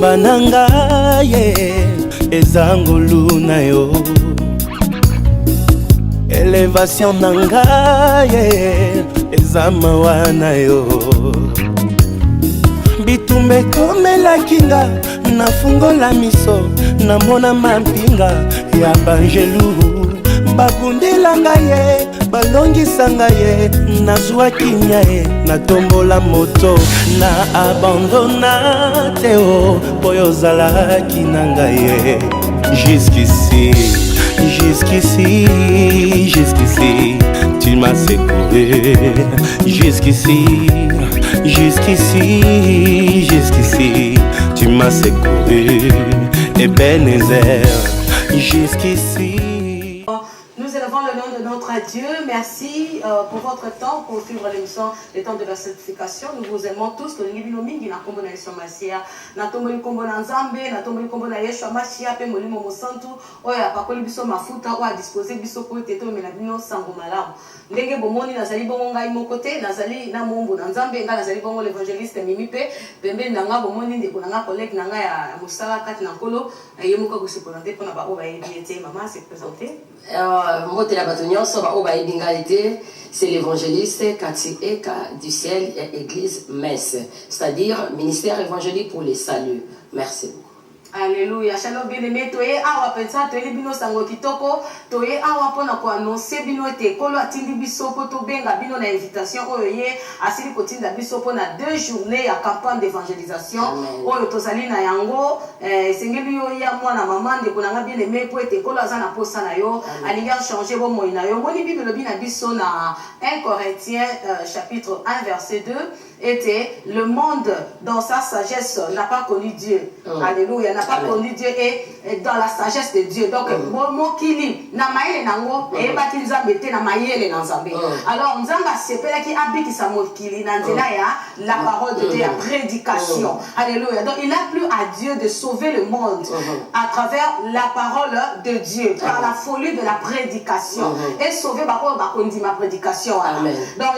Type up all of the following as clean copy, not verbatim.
Bananga ye ezangulu na yo Elevation nanga ye ezamawa na yo Bitumbe komela kinga nafungola miso namona mampinga ya banjelu Babundelanga ye balongisanga ye nazwa kinya ye natombola moto na abandona teo boyo zalaki nanga ye jusqu'ici tu m'as secouru jusqu'ici tu m'as secouru Ebenezer jusqu'ici. Nous élevons le nom de notre Dieu. Merci pour votre temps, pour suivre l'émission, le temps de la certification. Nous vous aimons tous. Le Nibino Mingi, na kombo na Yeshua Masia, na tomboli kombo na Nzambe, na tomboli kombo na Yeshua Masia, pe molimo mosantu, oya pakoli biso mafuta, oya disposer biso pour teto mena bino sango malamu. Ndenge bomoni nazali bongo ngai moko te, nazali na mombo na Nzambe, nga nazali bongo l'évangéliste Mimi pe, pembe nanga bomoni ndeko nanga collègue nanga ya musala kati na nkolo, ye moko ko se présenter pour na ba oba yebiete, maman se présenter. C'est l'évangéliste Kati Eka du ciel et église Messe, c'est-à-dire ministère évangélique pour les saluts. Merci beaucoup. Alléluia. Shalom bien-aimé. Toye awa pensa toye bino sango kitoko. Toye awa pona ko annoncer bino te kolo atindi biso po to benga bino na invitation oye asili kotinda biso po na 2 journées ya campagne d'évangélisation. Oyo tozali na yango sengeli yo ya mwana maman de konanga bien-aimé po ete kolo azana posa na yo alinga changer bo moi na yo. Moni Bible bina biso na 1 Corinthiens chapitre 1 verset 2 était le monde dans sa sagesse n'a pas connu Dieu. Alléluia, n'a pas connu Dieu et dans la sagesse de Dieu. Donc mokili na maele nango e bati nzambe te na maele na nzambe. Alors nzamba sepela ki abiki sa mokili na nzela ya la parole de Dieu, la prédication. Alléluia. Donc il a plu à Dieu de sauver le monde à travers la parole de Dieu, par la folie de la prédication et sauver ba kondi ma prédication. Donc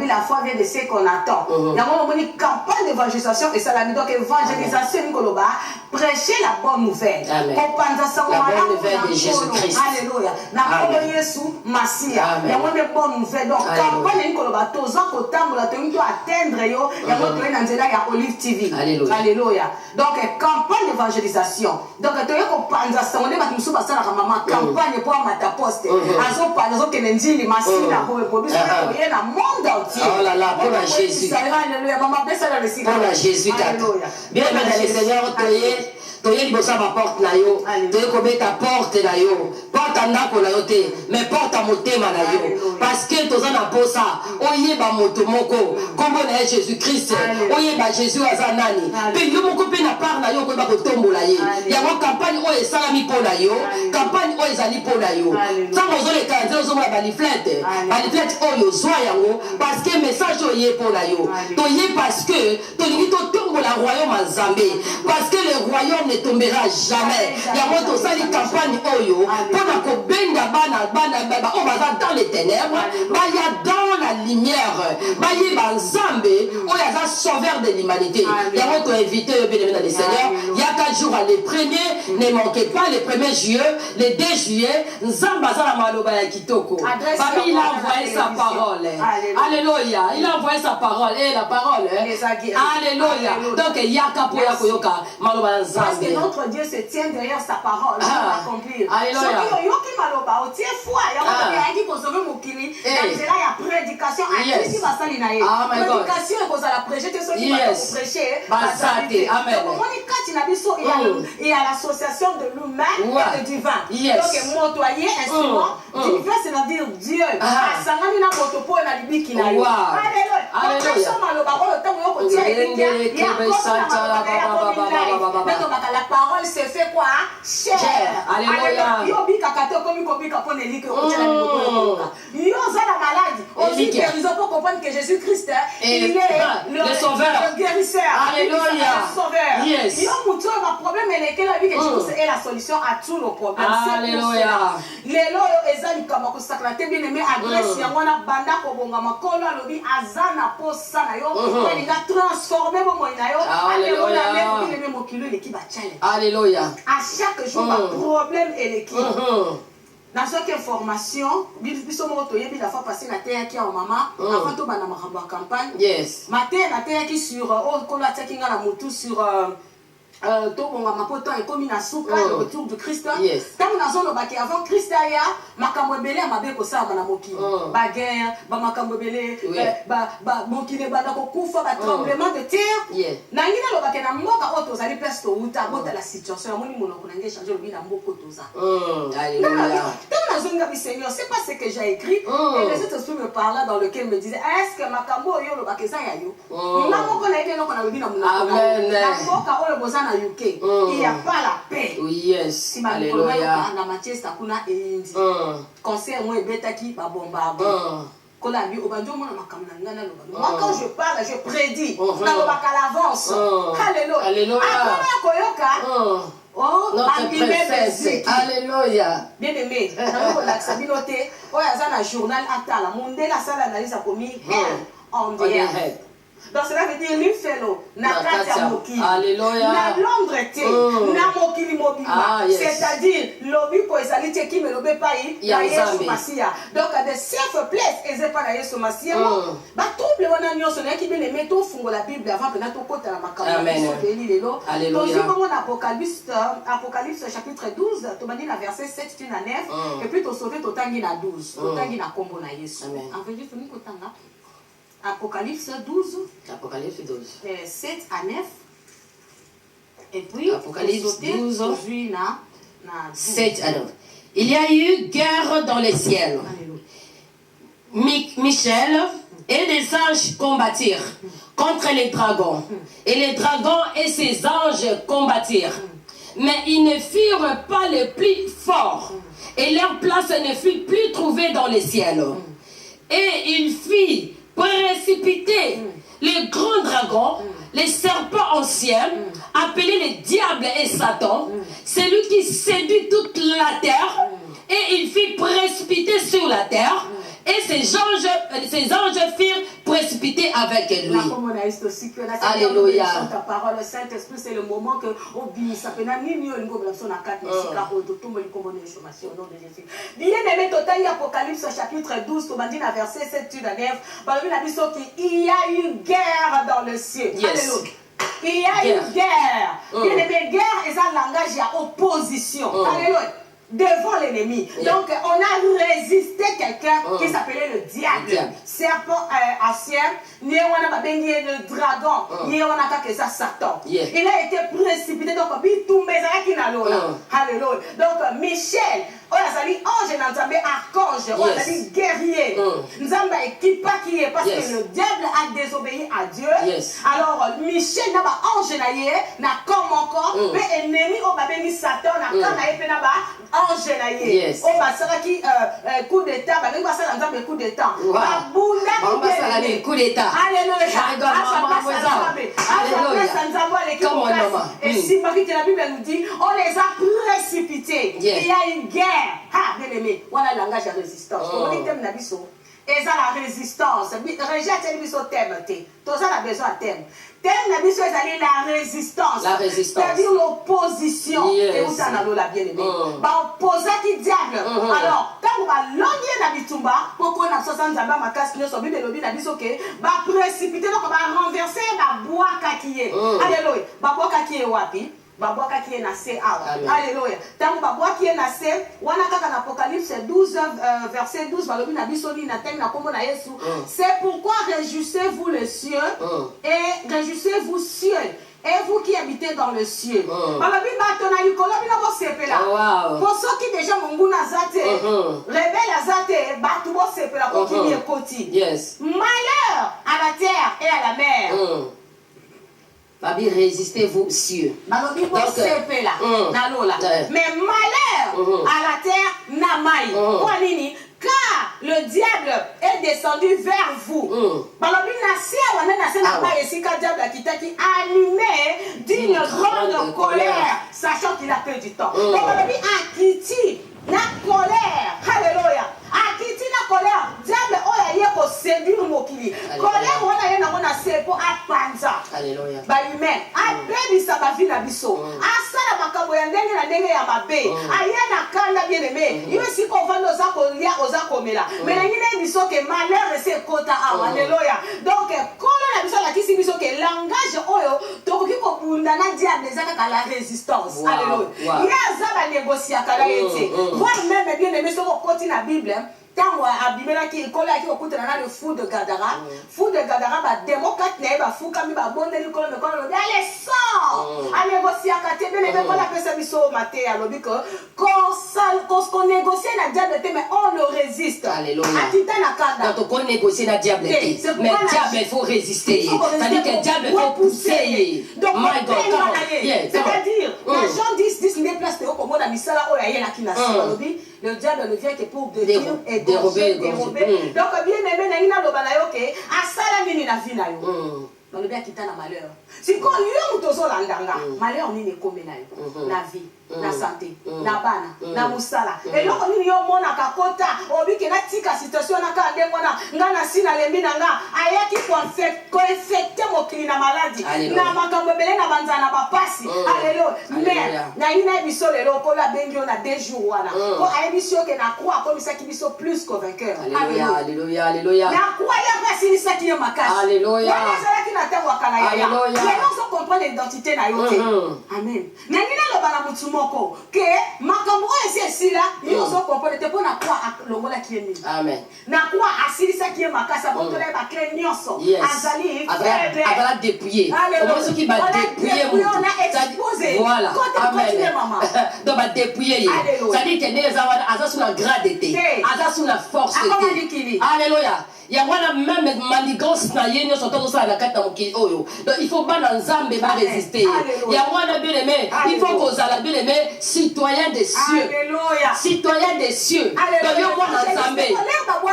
la foi vient de ce qu'on attend. Il y a une campagne d'évangélisation et ça l'a mis donc évangélisation Nikoloba, prêcher la bonne nouvelle. La bonne nouvelle de Jésus-Christ. Alléluia. Na kodo Yesu Masia. Il y a une bonne nouvelle. Donc campagne Nikoloba, tozan kotambola to atteindre yo, il y a une nzela ya Olive TV. Alléluia. Donc campagne d'évangélisation. Donc toyo ko panza sango ba kimsu basala ka mama campagne pour mata poste. Azo pa azo kenenjili masina ko biso ko yena monde entier. Oh là là, pour Jésus. Alléluia, maman, pour Jésus. Bien, mesdames et seigneurs, toye libosa ba porte na yo toye kobeta porte na yo porte ndako na yo te mais porte motema na yo parce que toza na posa oyeba moto moko kombo na Jésus Christ oyeba Jésus aza nani pe yo moko pe na part na yo ko ba kotombola ye ya mo campagne o esalami po na yo campagne o ezali po na yo tango zo le kanzo zo ba baliflete oyo zwa yango parce que message oye po na yo toye parce que tolingi to tombola royaume nzambe parce que le royaume ne tombera jamais. Il y a moi tout ça les campagnes oyo pendant que benga bana on va dans les ténèbres, il y a dans la lumière, il y a Nzambe, on y a sauveur de l'humanité. Il y a moi tout invité bénévole des seigneurs. Il y a 4 jours les premiers, ne manquez pas les 1er juillet, les 2 juillet, Nzamba za maloba ya kitoko. Il a envoyé sa parole. Alléluia. Il a envoyé sa parole et la parole. Alléluia. Donc il y a kapo ya koyoka maloba Nzambe. Parce que notre Dieu se tient derrière sa parole pour l'accomplir. Alléluia. Prédication et à l'association de l'humain et du divin. Donc montoyer instrument divin, c'est-à-dire Dieu. La parole se fait quoi? Cher. Alléluia. Yo bika kato komi komi kapone like o tela ni ko. Yo za la malade. unique. guérison pour comprendre que Jésus-Christ, il est le sauveur. Le guérisseur. Alléluia. Le sauveur. Yes. Il y a un problème, mais lequel a vu que Jésus est la solution à tous nos problèmes. Alléluia. Lelo ezali kama kusakala te bien aimé adresse yango na banda ko bonga makolo alobi azana posa na yo ko linga transformer bo moina yo alléluia bien aimé mokilo eleki ba challenge. Alléluia. À chaque jour ba problème eleki. Dans cette information, biso moko toyebi la fois passée na terre qui en maman avant to bana makambo campagne. Yes. Matin na terre qui sur ko la teki nga na mutu sur tobonga mapoto ekomi na suka le retour du Christ. Tant nazo lobaki avant Christ aya makambo ebele mabe ko sama na mokili ba guerre ba makambo ebele ba mokili banda ko kufa ba tremblement de terre na ngina lobaki na mboka oto zali peste uta bota la situation amoni monoko na nge changer lobi na mboko toza. Alléluia. Tant nazo ngabi Seigneur, c'est pas ce que j'ai écrit et les autres me parlaient dans lequel me disait est-ce que makambo yo lobaki za ya yo na moko na ide no na lobi na monoko na mboka oyo bozana UK, il n'y a pas la paix. Yes. Alléluia. Concert moi betaki ba bombarder. Moi quand je parle, je prédis. Na lobaka l'avance. Alléluia. Oh, notre princesse. Alléluia. Bien aimé, dans la sabinoté, oh yazana journal atala, mondela sala analyse a commis on the head. Donc cela veut dire lui fellow na katia mokili. Alléluia. Na Londres te na mokili mobima. C'est-à-dire lobi ko ezali te ki me lobe pai ya Yesu Masia. Donc the safe place eze pa na Yesu Masia. Ba trouble wana nyonso na ki bien aimé to fungo la Bible avant que na to kota na makambo. Amen. Alléluia. Donc comme on Apocalypse chapitre 12, to bandi na verset 7 tu na 9 et puis to sauver to tangi na 12. To tangi na kombo na Yesu. En fait, je finis kotanga. Apocalypse 12. Apocalypse 12. 7 à 9. Et puis, Apocalypse 12. 7 à 9. Il y a eu guerre dans les ciels. Michel et les anges combattirent contre les dragons. Et les dragons et ses anges combattirent. Mais ils ne furent pas les plus forts. Et leur place ne fut plus trouvée dans les ciels. Et il fit précipiter les grands dragons, les serpents anciens, appelés les diables et Satan, celui qui séduit toute la terre, et il fit précipiter sur la terre, et ses anges firent précipiter avec lui. Alléluia. Ta parole, le Saint-Esprit, c'est le moment que ça peut n'amener mieux une gobelisation à 4 au nom de Jésus. Bien aimé, total Apocalypse chapitre 12, verset 7 à 9, il y a une guerre dans le ciel. Alléluia. Il y a une guerre. Bien aimé, guerre est un langage, il y a opposition. Alléluia. Devant l'ennemi. Donc, on a résisté quelqu'un qui s'appelait le diable. Serpent ancien, le dragon, Satan. Il a été précipité. Donc, alléluia. Donc, Michel, ange Nzambe, archange, guerrier. Nzambe équipa qui est parce que le diable a désobéi à Dieu. Alors, Michel n'a pas ange n'a comme encore, mais ennemi au babeni Satan n'a comme ange naïe. On va ça qui coup d'état, bah va ça Nzambe coup d'état. Babunda qui coup d'état. Alléluia. Et si Marie de la Bible nous dit, on les a précipités. Il y a une guerre. Ah, bien aimé, voilà le langage de résistance. On dit thème nabiso. Et ça la résistance. Rejette nabiso thème. Tout ça a besoin de thème. Thème nabiso est la résistance. La résistance. C'est-à-dire l'opposition. Et où ça n'a la bien aimé. Bah opposer qui diable. Alors, quand on va l'envier nabitumba, pourquoi on a 60 zamba ma casse qui sont bien lobby nabiso que bah précipiter donc on va renverser la bois kakiye. Alléluia. Bah bois kakiye wapi? Babwa qui est nassé. Alléluia. Tant babwa qui est nassé, wana kaka na Apocalypse 12 verset 12 balobi na bisoni na teng na kombo na Yesu. C'est pourquoi réjouissez-vous les cieux et réjouissez-vous cieux. Et vous qui habitez dans le ciel. Balobi bato na likolo bino bo sepela. Pour ceux qui déjà monguna zate, rebelle azate, bato bo sepela ko kimi ekoti. Malheur à la terre et à la mer. Babi, résistez-vous, cieux. Donc, mais malheur à la terre, n'a maï. car le diable est descendu vers vous. Allumé d'une grande colère, sachant qu'il a peu du temps. Donc, la colère, alléluia. Akiti na colère, diable oya ye ko séduire mokili. Colère wana ye na mona sepo apanza. Alléluia. Ba humain, abebisa ba vie na biso. Asala makambo ya ndenge na ndenge ya mabe. Aya na kanda bien aimé. Yo si ko vando za ko lia oza komela. Mais na ngine biso ke malheur se kota awa. Alléluia. Donc kolo na biso la kisi biso ke langage oyo tokoki ko bunda na diable za ka la résistance. Alléluia. Ya za ba négocier kala yete. Voir même bien aimé so ko koti na Bible. Tango abimela ki kola ki okuta na le fou de Gadara. Fou de Gadara ba démocrate na ba fou kami ba bonde li kola me kola allez sort. Allez négocier kate bien le kola pesa biso maté alobi ko qu'on négocie na diable te mais on le résiste. Alléluia. Atita na kanda. Quand on négocie na diable te mais diable il faut résister. C'est-à-dire que diable faut pousser. Donc my God. c'est-à-dire la gens disent les places de comme on a mis ça là oya yena ki na alobi le diable ne vient que pour détruire et dérober. Donc bien aimé na ina loba na yo ke asala nini na vie na yo. Dans le bien qui t'a na malheur. Si quand yo mutozo landanga malheur nini komé na yo na vie. Na santé, na bana, na musala. Et là on y a mona kakota, obi ke na tika situation na ka ndengona, nga na sina lembi na nga, ayaki ko infecter mo kili na maladie. Na makambo bele na banzana ba pasi. Alléluia. Mais na ina biso le loko la bengio na 2 jours wana. Ko ayebisio ke na croix comme ça qui biso plus convainqueur. Alléluia, alléluia, alléluia. Na croix ya pas si ça qui est makasi. Alléluia. Na ça qui na tango akala ya. Alléluia. Les gens sont comprendre l'identité na yo. Amen. Na ngina lo bana mutumo que makambo esi là yo so comprendre te pona kwa longola ki emi amen na kwa asili ça qui est makasa botola ba clé nyonso azali abala dépouiller comment ce qui va dépouiller voilà amen donc va dépouiller ça dit que les avoir asa sur la gradité asa sur la force alléluia ya wana même manigance na yeno soto ça na kata mokili oyo donc il faut pas nzambe ba résister ya wana bien aimé il faut qu'on ala bien aimé citoyen des cieux alléluia citoyen des cieux donc yo wana nzambe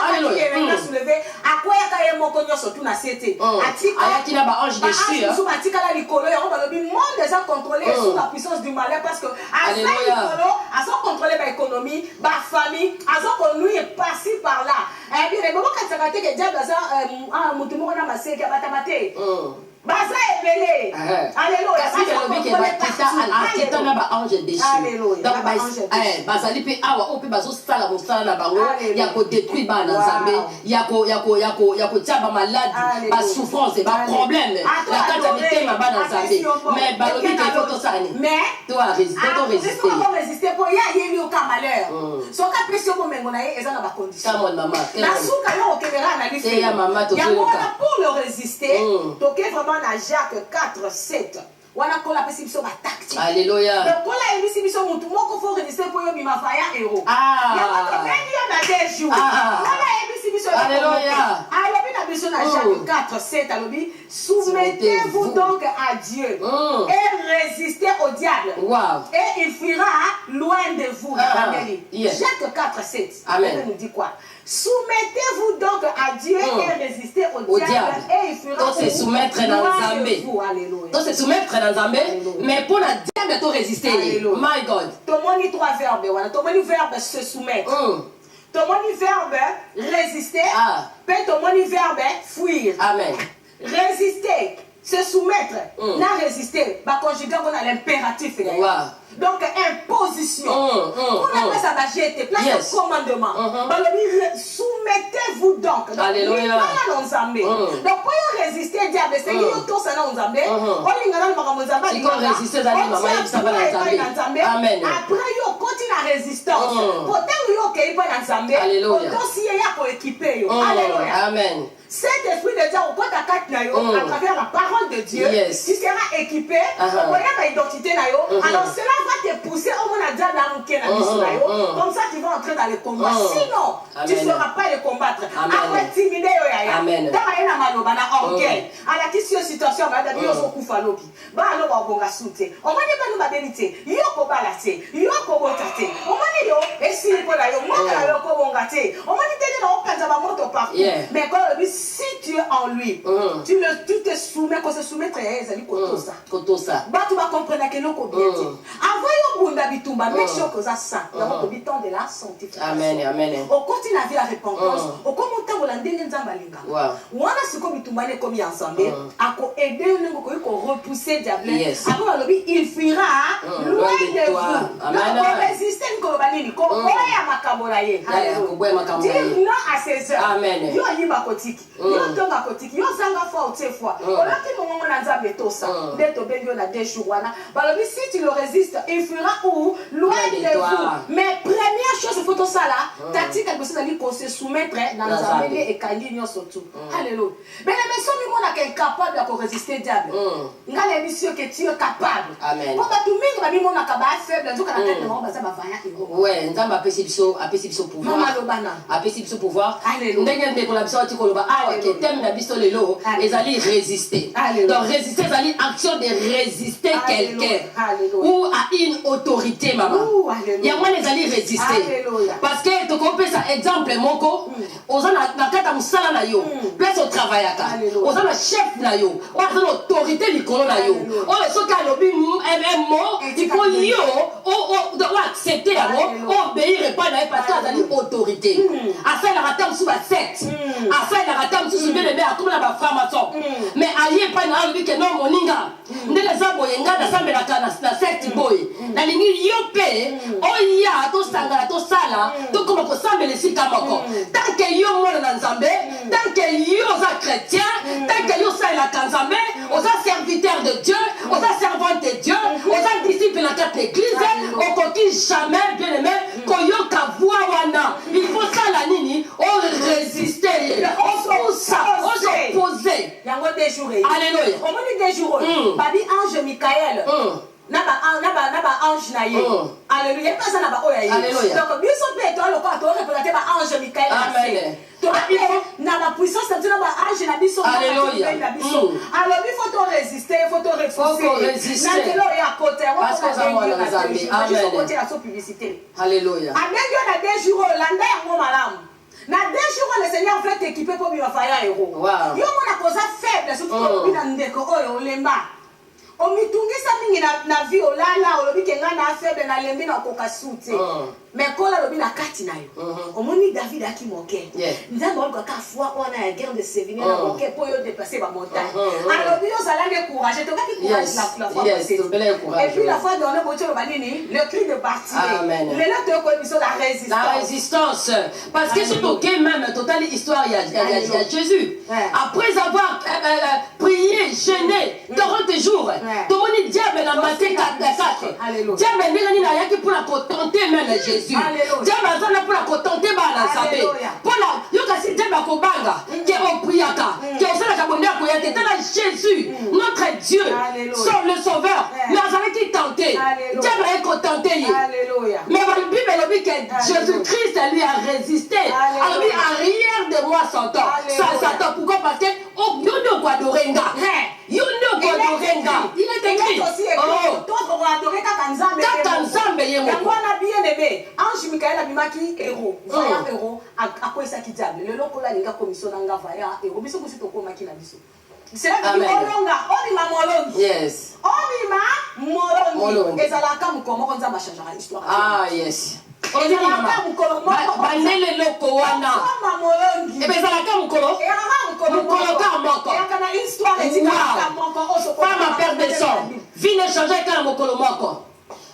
alléluia soulever akoya ka ye moko nyoso tu na sete atika ayaki na ba ange des cieux sous atika la likolo ya ba lobi monde déjà contrôlé sous la puissance du malheur parce que à son contrôler ba économie ba famille à son conduire par-ci par là et bien le moment quand ça que diable ça mutu moko na maseke batamate baza ebele alléluia parce que le mec est na ba ange des cieux donc bazali pe awa o pe bazo sala mosala na bango ya ko détruire ba na nzambe ya ko taba malade ba souffrance ba problème la kata mitema ba na nzambe mais balobi ke photo sani mais toi résister pour ya yeli au malheur so ka pression ko mengo na ye eza na ba condition ta mon maman na suka yo okebera na life ya maman to pour le résister toke vraiment na Jacques 4:7 wana kola pesi biso ba tactique alléluia donc kola ebisi biso mutu moko faut résister pour yo bima faya héros ya ko bengi yo na 2 jours kola ebisi biso alléluia alobi na biso na Jacques 4:7 alobi soumettez-vous donc à Dieu et résistez au diable et il fuira loin de vous. Jacques 4:7 amen nous dit quoi? Soumettez-vous donc à Dieu et résistez au diable et il fuira donc c'est soumettre dans Nzambe donc c'est soumettre dans Nzambe mais pour la diable to résister my God tomoni 3 verbes voilà tomoni verbe se soumettre tomoni verbe résister puis tomoni verbe fuir amen résister se soumettre na résister ba conjuguer on a l'impératif donc imposition on appelle ça la GT place de commandement soumettez-vous donc alléluia donc pour résister diable c'est que tout ça na nzambe on lingana na makambo nzambe si on résister ça dit maman ça va na nzambe amen après yo continue la résistance pourtant yo ke pas na nzambe aussi ya ko équiper yo alléluia amen cet esprit de Dieu au côté à travers la parole de Dieu tu seras équipé pour ta identité na yo alors cela va te pousser au moins à dire dans le comme ça tu vas entrer dans le combat sinon tu ne sauras pas le combattre après intimider yo ya Amen. Dans la maloba na orgueil. À la question situation va d'ailleurs au kufa lobi. Ba lo ba bonga soute. On m'a dit pas nous badélité. Yo ko balate. Yo ko botate. On m'a dit yo et si ko la yo mo la yo ko bongate. On m'a dit télé na okanza ba moto partout. Mais quand si tu es en lui, tu te soumets, qu'on se soumet très aisé kotosa. Kotosa. Ba tu vas comprendre que loko bien. Avant yo bunda bitumba, make sure que ça ça. Dans le biton de la sanctification. Amen, amen. Au continue à vivre la repentance. Au comment temps la ndenge nzamba linga. Wana siko bitumba ne komi ensemble. Ako aider nous ko repousser diable. Avant le il fuira loin de vous. Amen. Donc résister ko banini ko oya makambola ye. Dis non à ces heures. Amen. Yo yimba kotiki. Yo tonga kotiki. Yo zanga fois ou fois. Olaki mongo na nzambe tosa. Ndeto bengo na deux jours wana. Balobi si tu le résistes, il fuira où loin de vous. Mais première chose faut tout ça là, tactique quelque chose d'aller qu'on se soumettre dans nzambe et kangi surtout. Alléluia. Mais les personnes qui sont incapables de résister diable. Ngale mission que tu es capable. Amen. Quand tu mingi ba bimo na kaba faible, nzoka na tête na baza ba vaya iro. Ouais, nzambe apesi biso pouvoir. Mama lobana. Apesi biso pouvoir. Alléluia. Ndenge ndeko la biso ati koloba awa ke thème na biso lelo ezali résister. Donc résister ezali action de résister quelqu'un ou à une autorité maman. Ya mwana ezali résister. Parce que to ko pesa exemple moko ozana na kata musala na yo. Place au travail aka. Ozana chef na yo. Ozana autorité likolo na yo. O so ka lobi un mot il faut yo o doit accepter yango obéir pas na parce que azali autorité. Afin la ratam sous la secte. Afin la ratam sous bien aimé comme la franc-maçon. Mais allié pas na lobi que non moninga. Ndele za boyenga na sambela kana na secte boy. Na lingi yo pe o ya to sangala to sala to comme ko sambela sika moko. Tant que yo mona na nzambe, tant que yo za chrétien, tant que yo sa la kanzambe, oza serviteur de Dieu, oza servante de Dieu, oza disciple na quatre église, on coquille jamais bien aimé koyo kavua wana. Il faut ça la nini, on résister, on pousse, on s'opposer. Yango déjouer. Alléluia. On dit déjouer. Babi ange Michael. Naba ange na ye. Alléluia. Pas ça naba oya ye. Donc biso pe to lo ko to représenter ba ange Michael. Amen. To na ba puissance de naba ange na biso. Alléluia. Alors il faut to résister, il faut to refuser. Na telo ya côté. Parce que ça moi dans Zambie. Amen. Côté la publicité. Alléluia. Amen na des jours landa yango malamu. Na deux jours le Seigneur veut t'équiper pour bien faire un héros. Yo mona koza faible surtout na ndeko oyo olemba. Omitungisa mingi na vie olala olobi kenga na faible na lembi na koka soute. Mais kola lobi na kati na yo. Omoni David aki moke. Nzambe olko ka foi ona ya guerre de Sévigné na moke pour yo dépasser ba montagne. Alobi yo zalanga courage, to kaki courage la foi passée. Et puis la foi donné botio banini, le cri de Bartimée. Le là to ko biso la résistance. La résistance parce que c'est OK même total histoire il y a Jésus. Après avoir prié, jeûné 40 jours. Tout le monde diable dans Matthieu 4. Diable n'est pas là pour la tenter même Jésus. Diable est là pour la tenter la sabé. Pour la yokasi diable kobanga qui on priaka qui on sait la kabonner pour y être là Jésus notre Dieu le sauveur mais avec qui tenter diable est contenté. Alléluia. Mais la Bible dit que Jésus-Christ lui a résisté. Alors lui arrière de moi Satan. Satan pourquoi parce que oh yondo kwa dorenga. Yondo kwa dorenga. Il est écrit. Oh, toi on va adorer Kakanzambe. Kakanzambe yemo. Yango na bien aimé. Ange Michael abimaki héros. Voyant héros à quoi ça qui diable. Le lokola linga commission nanga voyant héros. Biso kusi to komaki na biso. C'est là que olonga, olima molongi. Yes. Olima molongi. Ezalaka mukomo konza ba changer l'histoire. Ah yes. Ezalaka mukomo. Banele loko wana. Molongi. Et ezalaka mukolo. Mukolo ka moko. Yakana histoire etika moko oso. Femme père de sang. Vine changer ka mukolo moko.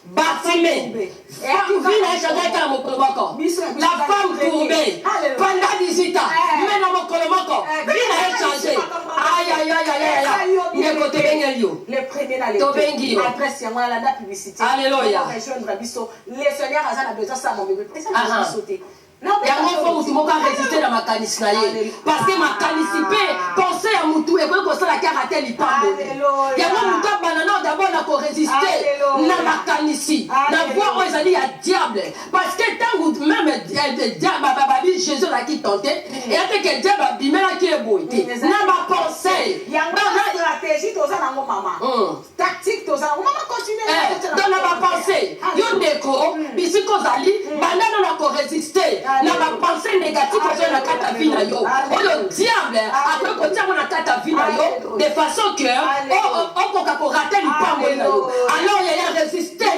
Bartimée. Vine changer ka mukolo moko. La femme courbée. Pendant 18 ans. Mais dans mukolo moko. Vine changer. Aïe. Il côté bengelio. Le premier dans les adresse yango la publicité. Alléluia. Le Seigneur a besoin ça mon bébé. Ça va sauter. yango fo mutu moko aresiste na makanisi na ye parce que makanisi mpe pense ya mutu ekoki kosalaki aka lipambo yango mutu abanana d'abord na koresiste na makanisi na voix oyo ezali ya diable parce que ntango même babi jésus azalaki tenté eya te ke diable abimelaki eboye te na bapense stratégie toza nango mama tactique toza nango mama continue dans na bapense yo ndeko bisika ozali bandana na koresiste na bapense négative ozo na kati ya vie na yo oyo diable akoki kotiango na kati ya vie na yo de façon que okoka korate lipambo na yo alors yaya résister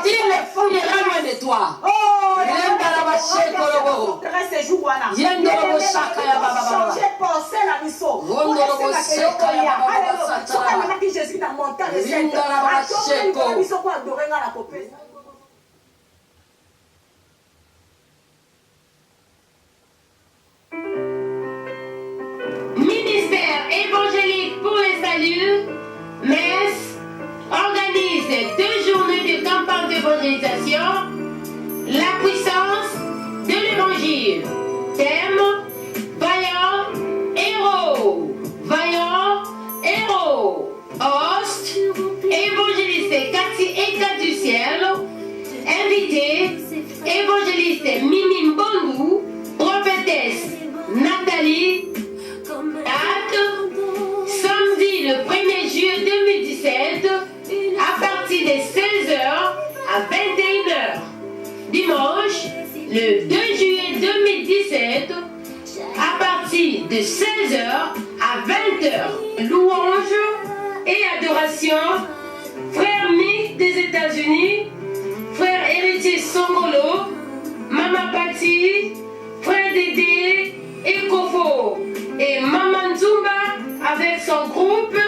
il est funéra loin de toi yendala bashekolobo yendolo boshaka ya baba penser la biso yendolo boshaka ya baba soka na ki Jésus na montagne sainte atoko biso ko adorer nga na kopesa. Ministère évangélique pour le salut, MES, organise 2 journées de campagne d'évangélisation, la puissance de l'évangile. Thème, vaillant héros, vaillant héros. Host, évangéliste Cathy Eka du ciel, invité, évangéliste Mimi Mbongu, prophétesse Nathalie. Date, samedi le 1er juillet 2017, à partir de 16h à 21h. Dimanche, le 2 juillet 2017, à partir de 16h à 20h. Louange et adoration, frère Mick des États-Unis, frère héritier Songolo, Maman Patti, frère Dédé et Kofo, et Maman Zumba avec son groupe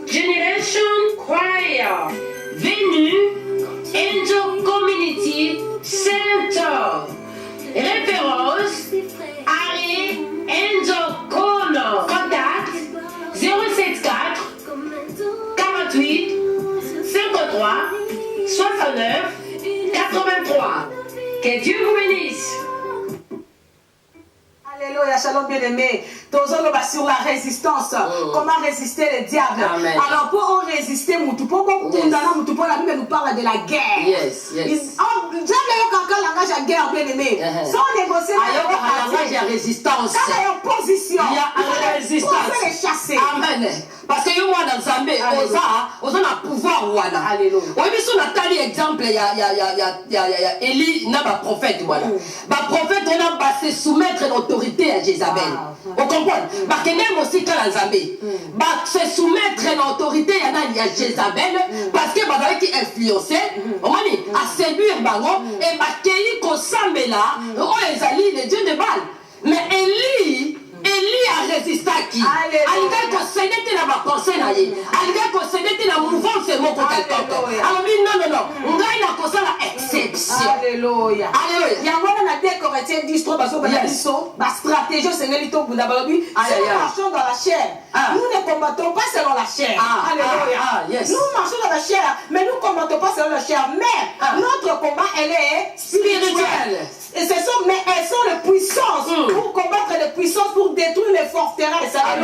Generation Choir, venu Angel Community Center. Référence Harry Angel Connor. Contact 074 48 53 69 83. Que Dieu vous bénisse. Alléluia, shalom bien-aimé. Tozolo sur la résistance. Comment résister le diable? Amen. Alors pour résister, pour la Bible nous parle de la guerre. Yes. Diable est quand langage à guerre bien-aimé. Sans négocier, il y a résistance. Quand il y a opposition, il y a résistance. Pour les chasser. Amen. Parce que yo mwana nzambe oza na pouvoir wana. Alléluia. Oui, biso natali exemple ya Eli na ba prophète wana. Ba prophète on a se soumettre l'autorité à Jézabel. Vous comprenez? Ba kene aussi kala nzambe. Ba se soumettre l'autorité ya Jézabel parce que ba qui influencer, omani a séduire bango et ba kei ko sambela o ezali le dieu de Baal. Mais Eli a résisté à qui? Alika concédé dans ma pensée na ye. Alika concédé dans la mouvance de mon quelqu'un. Alors non. Ngai na kosa la exception. Alléluia. Yango na décorateur distro baso balabiso, ba stratégie sengeli to bunda balobi. Nous marchons dans la chair. Nous ne combattons pas selon la chair. Alléluia. Nous marchons dans la chair, mais nous combattons pas selon la chair. Mais notre combat elle est spirituel. Et elles sont les puissances pour combattre les puissances, pour détruire les forteresses. Car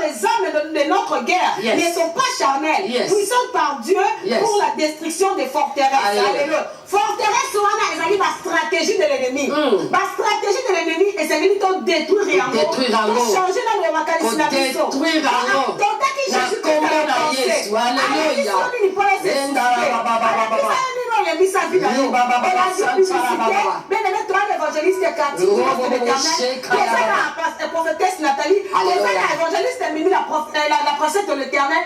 les armes de notre guerre ne sont pas charnelles, puissantes par Dieu pour la destruction des forteresses. Alléluia. Forteresse, on a la stratégie de l'ennemi. La stratégie de l'ennemi, et c'est lui qui détruit la pour changer dans le mécanisme. Détruire l'évangéliste Cathy, la prophétesse Nathalie, l'évangéliste Mimi, la prophète de l'éternel,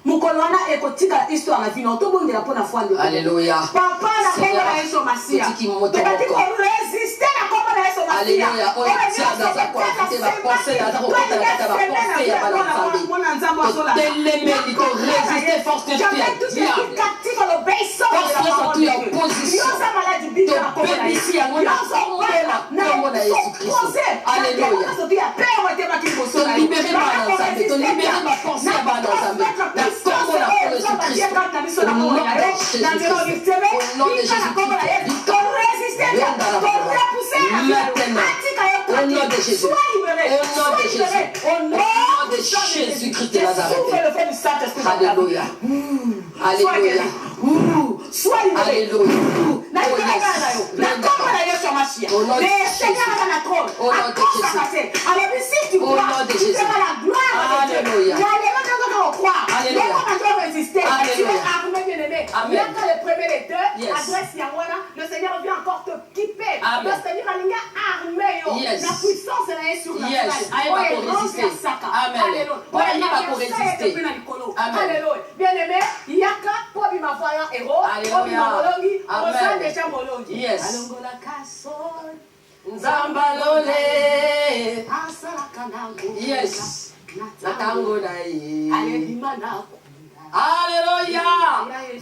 Mukolwana ekotika histoire na vie to bondela pona fwande. Alléluia. Papa na kombo na Yesu Masia. Tobati ko résister na kombo na Alléluia. Oh, tiens, dans sa quantité, ma pensée, dans sa quantité, ma pensée, t'aimer, il faut résister, force de Dieu, diable. Force de Dieu, opposition. Te bénissi, à mon amour, Jésus-Christ. Alléluia. Te libérer ma ensemble, te libérer ma pensée à ma ensemble. La combo, la foi de Jésus-Christ. Au nom de Jésus-Christ. Au nom de Jésus-Christ. Maintenant, au nom de Jésus, au nom de Jésus-Christ de Nazareth. Alléluia. Alléluia. Sois libéré. Alléluia. Au nom de Jésus. Au nom de Jésus. Si tu crois, tu verras la gloire de Dieu. Il y a les gens qui vont résister. Tu vas armer, bien-aimé. Il y a quand les premiers les deux, adresse Yahwana, le Seigneur vient encore te quitter. Le Seigneur a l'ingé armé. La puissance est sur la salle. Alléluia. Bien-aimé, il y a quatre pour ma voyant héros. Yes. Nzambalole. Yes. Natango nae. Alléluia.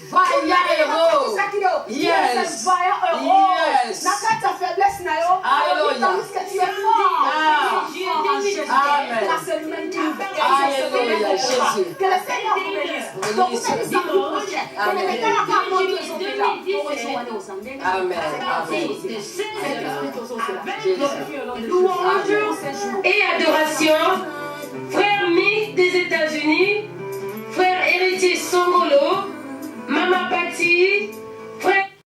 Fire héros. Yes. Yes. Ta faiblesse na yo. Alléluia. Que tu es fort. Amen. Car c'est lui-même qui nous fait. Alléluia. Jésus. Que le Seigneur vous bénisse. Donc vous avez ça pour projet. Que les métals à part montre sont là. Pour rejoindre au samedi. Amen. Louange et adoration. Frère Mick des États-Unis, frère héritier Songolo, Maman Patti,